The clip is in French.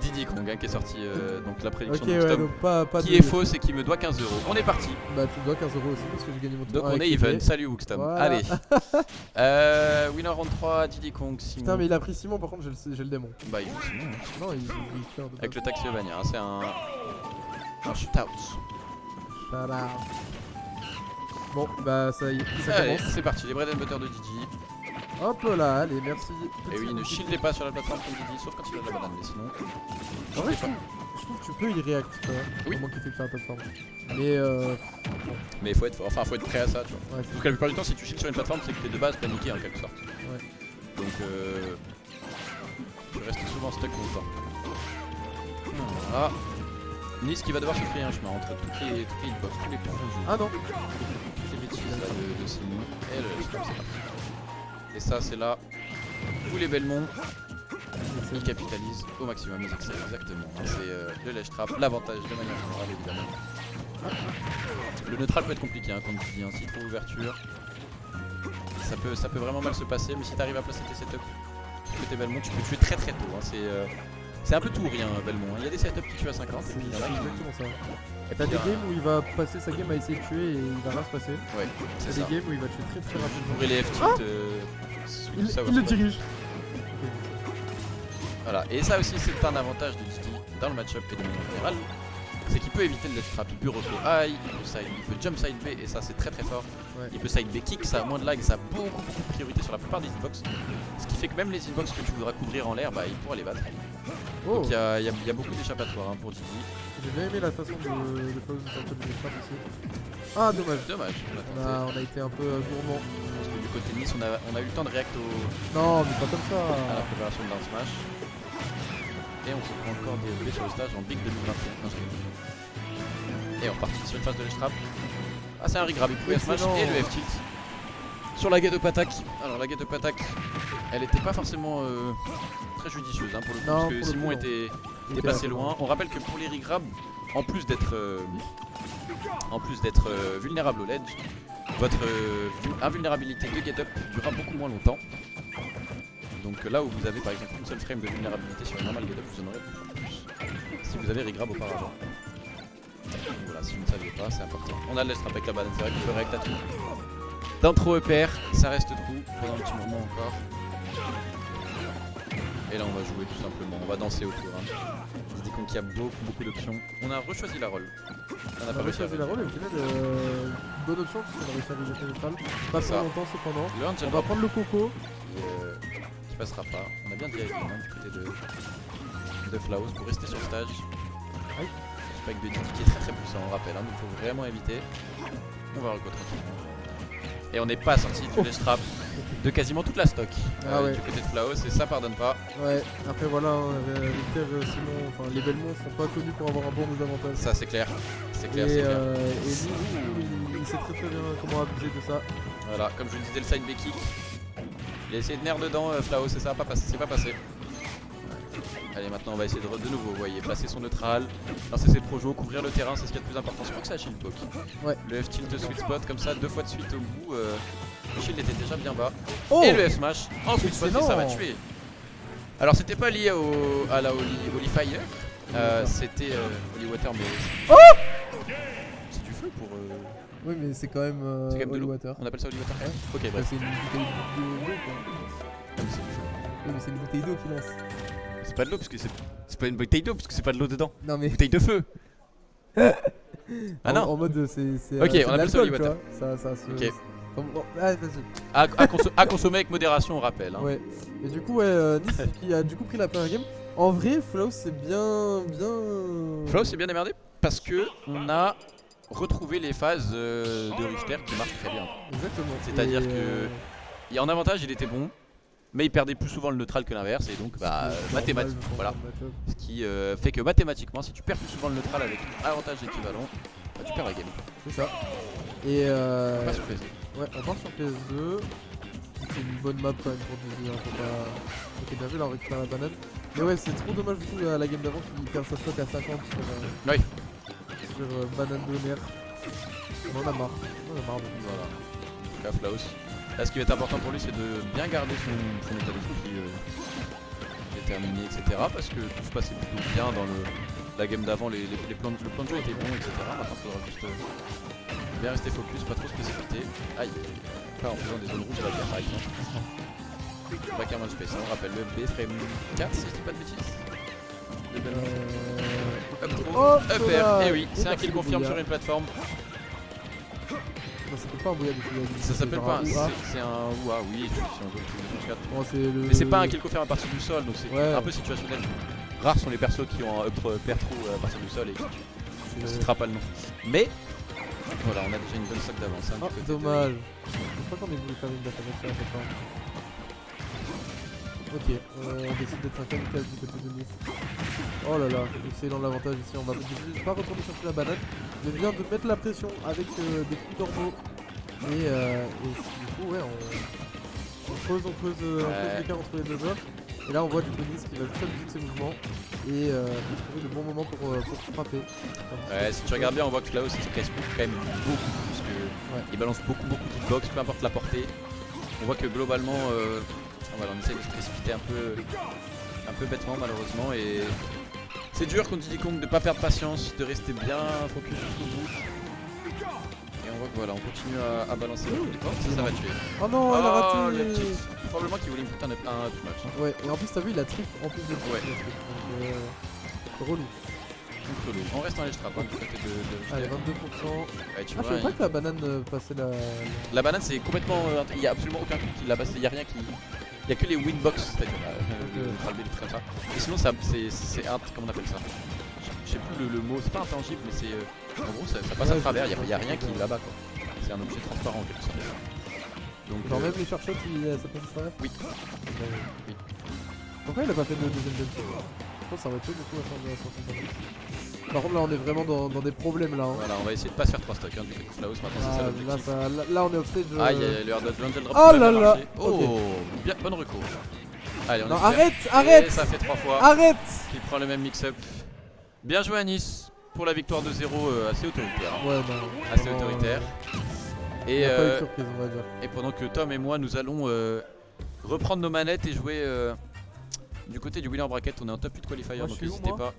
Diddy Kong hein, qui est sorti donc la prédiction Ok, de ouais, Tom, donc pas qui de... est fausse et qui me doit 15 €. On est parti. Bah tu dois 15 € aussi parce que j'ai gagné mon tour. Donc on est avec even. épée. Salut Wookstom. Voilà. Allez. Winner round 3, Diddy Kong, Simon. Putain mais il a pris Simon par contre j'ai le démon. Bah il joue Simon. Hein. Non il perd de Avec le Taxiomania, hein, c'est un shootout. Shout out. Bon bah ça y est, ça Allez, commence. c'est parti, les bread and butter de Diddy. Hop là, allez merci. Et oui, ne shieldez pas sur la plateforme comme Diddy, sauf quand il a de la banane, mais sinon. En vrai je trouve que tu peux y react tu vois. Oui. Comment qu'il fait que faire la plateforme. Mais Mais faut être fort, enfin faut être prêt à ça, tu vois. ouais, Parce que la plupart du temps, si tu shields sur une plateforme, c'est que t'es de base paniqué en quelque sorte. Ouais. Donc tu restes souvent stuck longtemps. Voilà. Nice qui va devoir se créer un chemin entre toutes les hitbox, tous les projets. Ah non. Toutes les bêtises là de Simon. Et le stop, c'est parti. Et ça, c'est là. Tous les Belmont, ils capitalisent au maximum, ils excellent, exactement. C'est le ledge trap, l'avantage de manière générale, évidemment. Le neutral peut être compliqué, hein, comme tu dis, hein, s'il trouve ouverture. Ça peut vraiment mal se passer, mais si tu arrives à placer tes setups côté Belmont, tu peux tuer très très tôt. Hein, c'est un peu tout ou rien, Belmont. Hein. Il y a des setups qui tuent à 50, et C'est puis il y en a qui. exactement ça. Et t'as des games où il va passer sa game à essayer de tuer et il va rien se passer. Ouais, T'as c'est ça. des games où il va tuer très très rapidement. Pour les F-tilt, Il le dirige. Voilà, et ça aussi c'est un avantage de Diddy dans le match-up et de manière générale, c'est qu'il peut éviter le ledge trap, il peut refaire high, il peut jump side B et ça c'est très très fort. Ouais. Il peut side B kick, ça a moins de lag, ça a beaucoup de priorité sur la plupart des hitbox. Ce qui fait que même les hitbox que tu voudras couvrir en l'air, bah il pourra les battre. Oh. Donc il y a beaucoup d'échappatoires hein, pour Diddy. J'ai bien aimé la façon de Klaus de sortir du trap aussi. Ah dommage. Dommage, on a tenté. On a été un peu gourmand. Parce que du côté Nice, on a eu le temps de react Non mais pas comme à la ça. préparation de Down Smash. Et on se prend encore des EV sur le stage en Big 2021. Non, et on repartit sur une phase de ledge trap. Ah c'est un regrab, il pouvait smash et le F-tilt. Sur la get up attack. Alors la get up attack, elle était pas forcément très judicieuse hein, pour le coup, Non, parce que pour le Simon coup, était Il passé était loin. On rappelle que pour les regrabs, en plus d'être vulnérable au ledge, votre invulnérabilité de get up durera beaucoup moins longtemps. Donc là où vous avez par exemple une seule frame de vulnérabilité sur une normale get up, vous en aurez beaucoup plus si vous avez regrab auparavant. Donc voilà, si vous ne saviez pas, c'est important. On a le ledge trap avec la banane, c'est vrai qu'on peut react à tout. D'intro EPR, ça reste trou pendant un petit moment encore. Et là on va jouer tout simplement, on va danser autour. Hein. Diddy Kong qui a beaucoup d'options. On a rechoisi la rôle. On a pas réussi à choisi la rôle et au final bonne option parce qu'on a réussi à réaliser neutral. Pas Ça. trop longtemps cependant. Le Angel On va Drop prendre le coco. qui passera pas. On a bien dit avec hein, du côté de Flaus pour rester sur le stage. Aïe. Spike de Diddy qui est très puissant, on rappelle, hein, donc il faut vraiment éviter. On va reco tranquillement. Et on n'est pas sorti du ledge trap de quasiment toute la stock Ouais. du côté de Flaos et ça pardonne pas. Ouais, après voilà, hein, les terres sinon, enfin les Belmont sont pas connus pour avoir un bon désavantage. Ça c'est clair, c'est clair, Et c'est clair. lui, il sait très bien comment abuser de ça. Voilà, comme je le disais, le side B kick. Il a essayé de nerf dedans, Flaos, et ça va pas passer, c'est pas passé. Allez, maintenant on va essayer de nouveau, vous voyez, placer son neutral, lancer ses projos, couvrir le terrain, c'est ce qu'il y a de plus important. Je crois que c'est la shield poke. Ouais. Le F-tilt sweet spot, comme ça, 2 fois de suite au bout. Le shield était déjà bien bas. Oh, Et le F-smash en sweet spot, et ça va Excellent. tuer. Alors, c'était pas lié à la Holy Fire, c'était Holy Water, mais. Oh c'est du feu pour. Oui, mais c'est quand même C'est quand même de Holy l'eau. Water. On appelle ça Holy Water Ouais. Ok, Bah, bref. c'est une bouteille d'eau quoi. Ah, mais c'est du feu. Oui, mais c'est une bouteille d'eau qui lance. C'est pas de l'eau, parce que c'est pas une bouteille d'eau, parce que c'est pas de l'eau dedans. Non mais. Bouteille de feu. Ah non. En mode c'est. Ok, c'est on de appelle ça l'alcool, Holy tu Water. vois. Ça se. Ok. Bon, vas-y. À consommer avec modération, on rappelle. Hein. Ouais. Et du coup, ouais, Nice qui a du coup pris la première game. En vrai, Flaus c'est bien. Flaus s'est bien démerdé parce que on a retrouvé les phases de Richter qui marchent très bien. Exactement. C'est-à-dire Et, que en avantage, il était bon, mais il perdait plus souvent le neutral que l'inverse, et donc bah, mathématiquement, voilà. Ce qui fait que mathématiquement, si tu perds plus souvent le neutral avec un avantage équivalent, bah, tu perds la game. C'est ça. Et Pas sur PS2. ouais, on part sur PS2. C'est une bonne map quand même pour Dizzy, hein, faut pas. Ok, bien vu, là on récupère la banane. Mais ouais, c'est trop dommage du coup à la game d'avant qu'il perd sa stock à 50 sur, Oui. sur banane de mer. On en a marre. On en a marre de Voilà. En tout cas, Flaus. Là, ce qui va être important pour lui, c'est de bien garder son état d'esprit. terminé, etc. Parce que tout se passait plutôt bien dans la game d'avant, le plan de jeu était bon, etc. Maintenant il faudra juste bien rester focus, pas trop se précipiter. Aïe, pas en faisant des zones rouges à la guerre par exemple. Backgammon Space, on rappelle le B-Frame 4 si je dis pas de bêtises. Le bel up throw, up air, et oui, c'est un kill confirme sur une plateforme. Ça s'appelle pas un bouillard du coup. Ça s'appelle pas un, OUA. c'est un OUA, oui, si on veut le 4. Bon, c'est le... Mais c'est pas un kill confirme à partir du sol, donc c'est Ouais. un peu situationnel. Rares sont les persos qui ont un up pair throw à partir du sol et qui tuent. On ne citera pas le nom. Mais voilà, on a déjà une bonne stock d'avance. Hein, Ah, du côté dommage. Je crois qu'on est voulu faire une bataille sur la plateforme. Ok, on décide d'être un kamikaze du côté de Nice. Oh là là, excellent l'avantage ici. On va pas retourner chercher la banane. Je viens de mettre la pression avec des coups d'ormeau. Et du coup, ouais, on creuse l'écart entre les deux joueurs. Et là, on voit du coup Nice qui va juste abuser de ses mouvements et trouver le bon moment pour frapper. Ouais, si tu regardes bien, on voit que Klaus il casse quand même beaucoup. Parce que il balance beaucoup de box, peu importe la portée. On voit que globalement, voilà, on essaie de se précipiter un peu bêtement malheureusement. Et c'est dur contre Diddy Kong de pas perdre patience, de rester bien focus jusqu'au bout. Et on voit que voilà, on continue à balancer beaucoup de portes, ça va tuer. Oh non, elle a raté. le petit. Probablement qu'il voulait me foutre un up match. Hein. Ouais, et en plus, t'as vu, il a trick en plus de tout. Ouais. Donc, relou. On reste en ledge trap hein, du côté de Allez, 22%. Ouais, tu Ah, je vois, savais pas que la banane passait la. la banane c'est complètement. Il n'y a absolument aucun truc qui la passe, il n'y a rien qui. Il n'y a que les winbox, c'est-à-dire le truc comme ça. Et sinon, c'est un. Comment on appelle ça? Je sais plus le mot, c'est pas intangible, mais c'est. En gros, ça passe à travers, il n'y a rien qui là-bas quoi. C'est un objet transparent en quelque sorte. Donc, Genre, même les chercheurs, ça peut disparaître? Oui. Oui. Pourquoi il a pas fait de deuxième jump? Je pense que ça aurait pu du coup attendre la sortie de la. Par contre, là, on est vraiment dans des problèmes là. Hein. Voilà, on va essayer de pas se faire 3 stocks hein, du coup de Klaus, maintenant c'est ça l'objectif. Là, on est offstage. Ah, il y a le air dodge, l'angel drop. Oh là là. Oh, bien, bonne recours. Allez, on Non, espère. arrête. Et ça fait 3 fois. Arrête. Il prend le même mix-up. Bien joué à Nice pour la victoire de 0 assez autoritaire. Ouais, non. Assez autoritaire. Et pas eu de surprise, on va dire. Et pendant que Tom et moi nous allons reprendre nos manettes et jouer du côté du winner bracket, on est en top 8 qualifier Moi, donc je suis où, n'hésitez moi pas